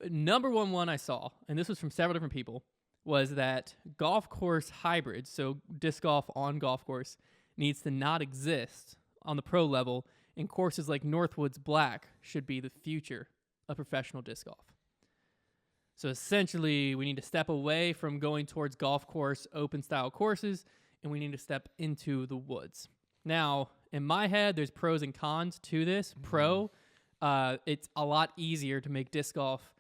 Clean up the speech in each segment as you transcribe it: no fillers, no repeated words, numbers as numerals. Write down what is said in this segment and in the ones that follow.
number one I saw, and this was from several different people, was that golf course hybrids, so disc golf on golf course, needs to not exist on the pro level, and courses like Northwoods Black should be the future of professional disc golf. So essentially, we need to step away from going towards golf course open style courses, and we need to step into the woods. Now, in my head, there's pros and cons to this. Pro, it's a lot easier to make disc golf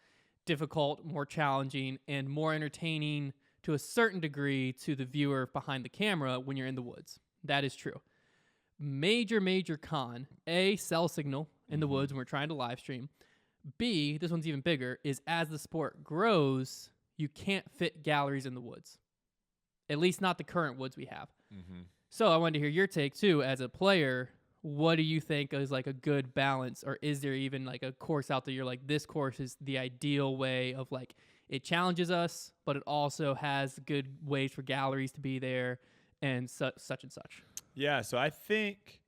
difficult, more challenging, and more entertaining to a certain degree to the viewer behind the camera when you're in the woods. That is true. Major con, A, cell signal in the woods when we're trying to live stream. B, this one's even bigger, is as the sport grows, you can't fit galleries in the woods. At least not the current woods we have. Mm-hmm. So I wanted to hear your take, too, as a player. What do you think is like a good balance, or is there even like a course out there you're like, this course is the ideal way of like, it challenges us, but it also has good ways for galleries to be there and such and such? Yeah, so I think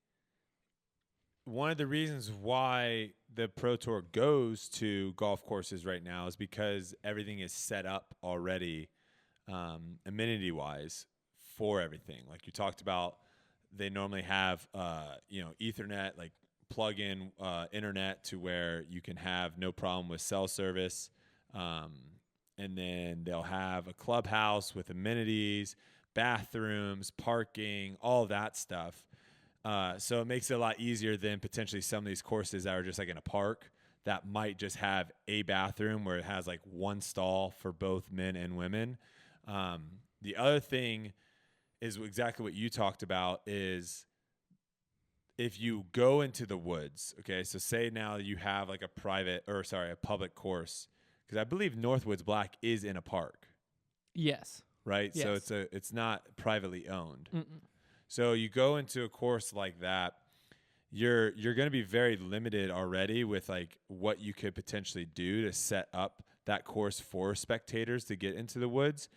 one of the reasons why the Pro Tour goes to golf courses right now is because everything is set up already amenity-wise for everything. Like you talked about, they normally have, Ethernet, like plug-in internet to where you can have no problem with cell service. And then they'll have a clubhouse with amenities, bathrooms, parking, all that stuff. So it makes it a lot easier than potentially some of these courses that are just like in a park that might just have a bathroom where it has like one stall for both men and women. The other thing is exactly what you talked about is if you go into the woods, okay, so say now you have like a public course, because I believe Northwoods Black is in a park. Yes. Right? Yes. So it's not privately owned. Mm-mm. So you go into a course like that, you're going to be very limited already with like what you could potentially do to set up that course for spectators to get into the woods.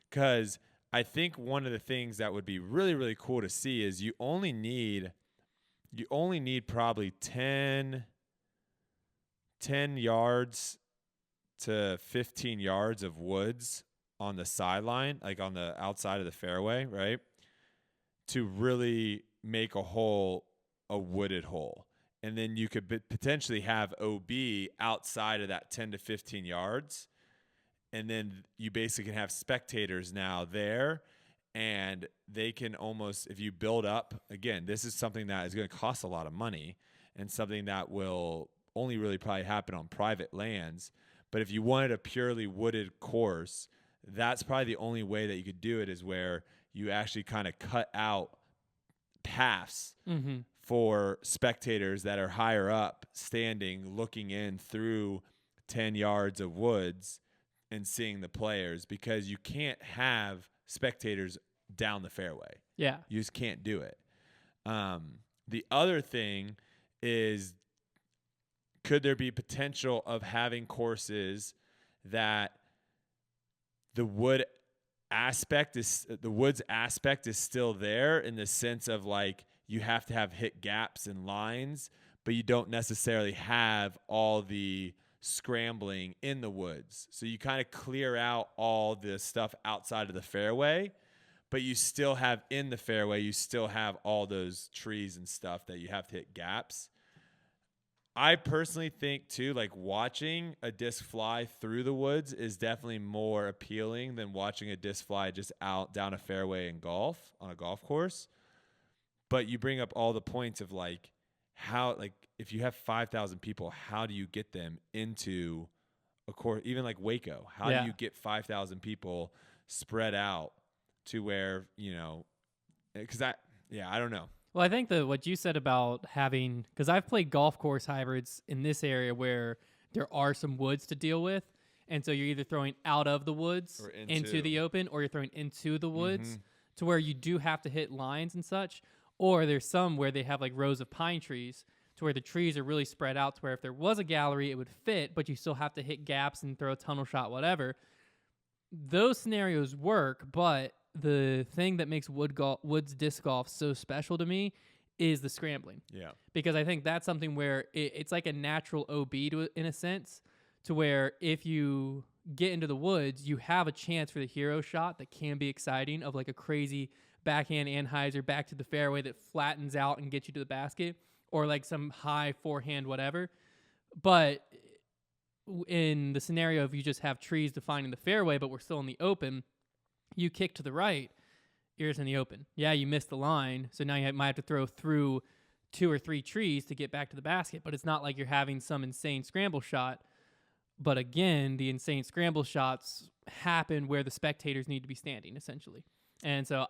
Because I think one of the things that would be really, really cool to see is you only need probably 10 yards to 15 yards of woods on the sideline, like on the outside of the fairway, right? To really make a wooded hole. And then you could potentially have OB outside of that 10 to 15 yards. And then you basically can have spectators now there, and they can almost, if you build up, again, this is something that is going to cost a lot of money and something that will only really probably happen on private lands. But if you wanted a purely wooded course, that's probably the only way that you could do it, is where you actually kind of cut out paths for spectators that are higher up, standing, looking in through 10 yards of woods and seeing the players, because you can't have spectators down the fairway. Yeah. You just can't do it. The other thing is, could there be potential of having courses that the woods aspect is still there, in the sense of like you have to have hit gaps and lines, but you don't necessarily have all the scrambling in the woods. So you kind of clear out all the stuff outside of the fairway, but you still have in the fairway, you still have all those trees and stuff that you have to hit gaps. I personally think too, like watching a disc fly through the woods is definitely more appealing than watching a disc fly just out down a fairway in golf, on a golf course. But you bring up all the points of like how, like if you have 5,000 people, how do you get them into a course, even like Waco? How do you get 5,000 people spread out to where, because I don't know. Well, I think what you said about having, because I've played golf course hybrids in this area where there are some woods to deal with, and so you're either throwing out of the woods or into the open, or you're throwing into the woods to where you do have to hit lines and such, or there's some where they have like rows of pine trees to where the trees are really spread out to where if there was a gallery, it would fit, but you still have to hit gaps and throw a tunnel shot, whatever. Those scenarios work, but the thing that makes woods disc golf so special to me is the scrambling. Yeah. Because I think that's something where it's like a natural OB in a sense, to where if you get into the woods, you have a chance for the hero shot that can be exciting, of like a crazy backhand anhyzer back to the fairway that flattens out and gets you to the basket, or like some high forehand whatever. But in the scenario of you just have trees defining the fairway, but we're still in the open, you kick to the right, you're just in the open. Yeah, you missed the line, so now you might have to throw through 2 or 3 trees to get back to the basket, but it's not like you're having some insane scramble shot. But again, the insane scramble shots happen where the spectators need to be standing, essentially. And so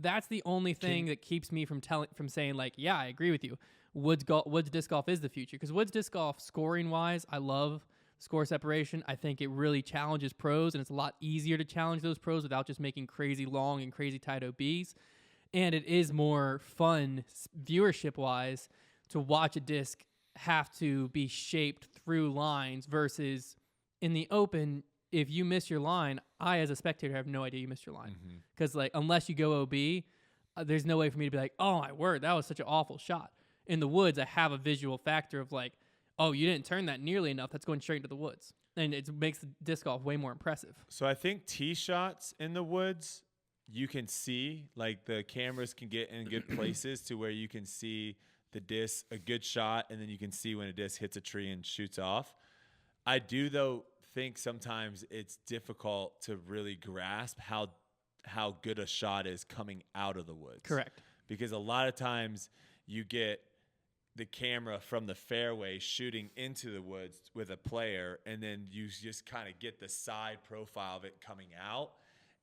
that's the only thing that keeps me from saying, like, yeah, I agree with you. Woods disc golf is the future, because woods disc golf, scoring wise, I love score separation. I think it really challenges pros, and it's a lot easier to challenge those pros without just making crazy long and crazy tight OBs. And it is more fun viewership wise to watch a disc have to be shaped through lines versus in the open. If you miss your line, I as a spectator have no idea you missed your line, because like unless you go OB, there's no way for me to be like, oh my word, that was such an awful shot. In the woods, I have a visual factor of like, oh, you didn't turn that nearly enough. That's going straight into the woods, and it makes the disc golf way more impressive. So I think tee shots in the woods, you can see, like the cameras can get in good places to where you can see the disc, a good shot, and then you can see when a disc hits a tree and shoots off. I do, though, think sometimes it's difficult to really grasp how good a shot is coming out of the woods. Correct. Because a lot of times you get the camera from the fairway shooting into the woods with a player, and then you just kind of get the side profile of it coming out,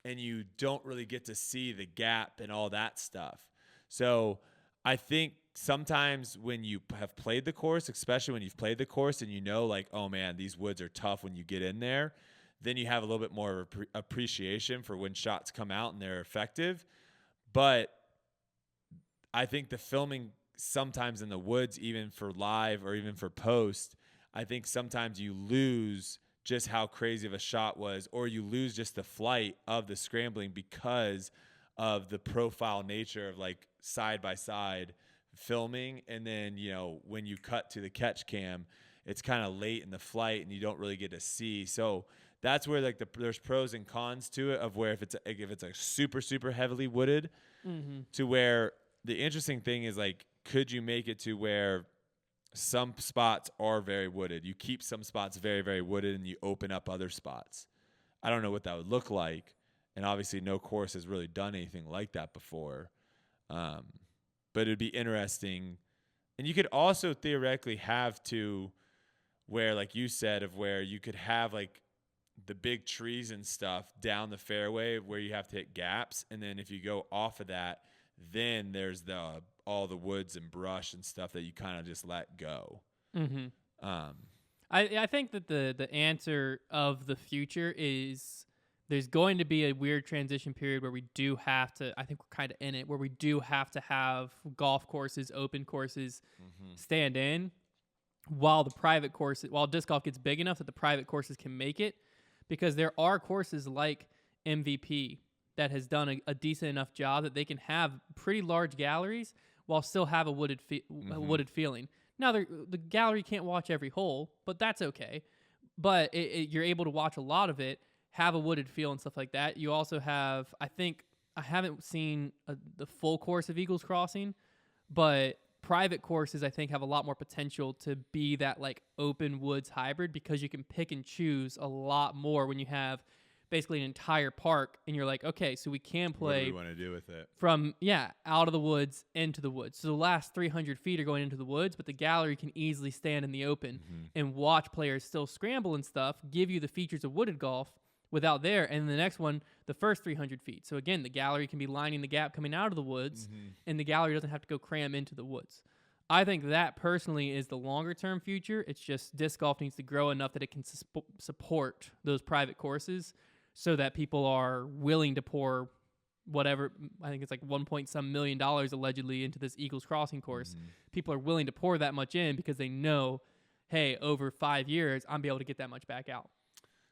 and you don't really get to see the gap and all that stuff. So I think sometimes when you have played the course, especially when you've played the course and you know, like, oh man, these woods are tough when you get in there, then you have a little bit more appreciation for when shots come out and they're effective. But I think the filming sometimes in the woods, even for live or even for post, I think sometimes you lose just how crazy of a shot was, or you lose just the flight of the scrambling because of the profile nature of like side by side filming. And then, you know, when you cut to the catch cam, it's kind of late in the flight and you don't really get to see. So that's where like there's pros and cons to it, of where if it's a super, super heavily wooded, to where the interesting thing is, like, could you make it to where some spots are very wooded? You keep some spots very, very wooded and you open up other spots. I don't know what that would look like. And obviously no course has really done anything like that before. But it'd be interesting. And you could also theoretically have to where, like you said, of where you could have like the big trees and stuff down the fairway where you have to hit gaps. And then if you go off of that, then there's all the woods and brush and stuff that you kind of just let go. I think that the answer of the future is there's going to be a weird transition period where we do have to, I think we're kind of in it, where we do have to have golf courses, open courses stand in while the private courses, while disc golf gets big enough that the private courses can make it, because there are courses like MVP that has done a decent enough job that they can have pretty large galleries while still have a wooded feeling. Now, the gallery can't watch every hole, but that's okay. But you're able to watch a lot of it, have a wooded feel and stuff like that. You also have, I haven't seen the full course of Eagles Crossing, but private courses, I think, have a lot more potential to be that like open woods hybrid, because you can pick and choose a lot more when you have basically an entire park and you're like, okay, so we can play. What do we want to do with it? From, out of the woods into the woods. So the last 300 feet are going into the woods, but the gallery can easily stand in the open and watch players still scramble and stuff, give you the features of wooded golf without there. And the next one, the first 300 feet. So again, the gallery can be lining the gap coming out of the woods, and the gallery doesn't have to go cram into the woods. I think that personally is the longer term future. It's just disc golf needs to grow enough that it can support those private courses, so that people are willing to pour whatever, I think it's like $1 million allegedly into this Eagles Crossing course. People are willing to pour that much in because they know, hey, over 5 years, I'm be able to get that much back out.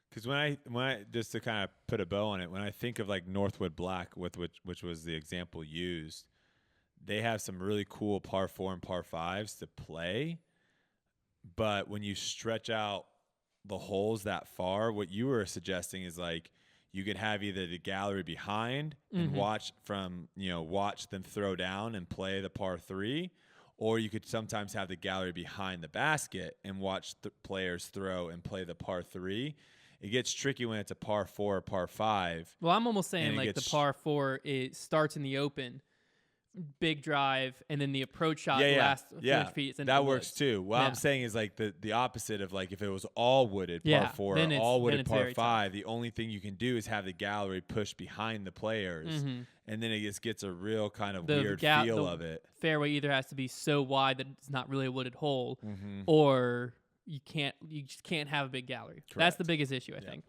Because when I just to kind of put a bow on it, when I think of like Northwood Black, which was the example used, they have some really cool par 4 and par 5s to play. But when you stretch out the holes that far. What you were suggesting is like you could have either the gallery behind and watch them throw down and play the par 3, or you could sometimes have the gallery behind the basket and watch the players throw and play the par 3. It gets tricky when it's a par 4 or par 5. Well, I'm almost saying like the par 4, it starts in the open, big drive, and then the approach shot lasts 50 feet. That works too. What I'm saying is like the opposite of like if it was all wooded par 4, all wooded par 5, the only thing you can do is have the gallery push behind the players, and then it just gets a real kind of weird feel of it. Fairway either has to be so wide that it's not really a wooded hole, or you just can't have a big gallery. Correct. That's the biggest issue, I think.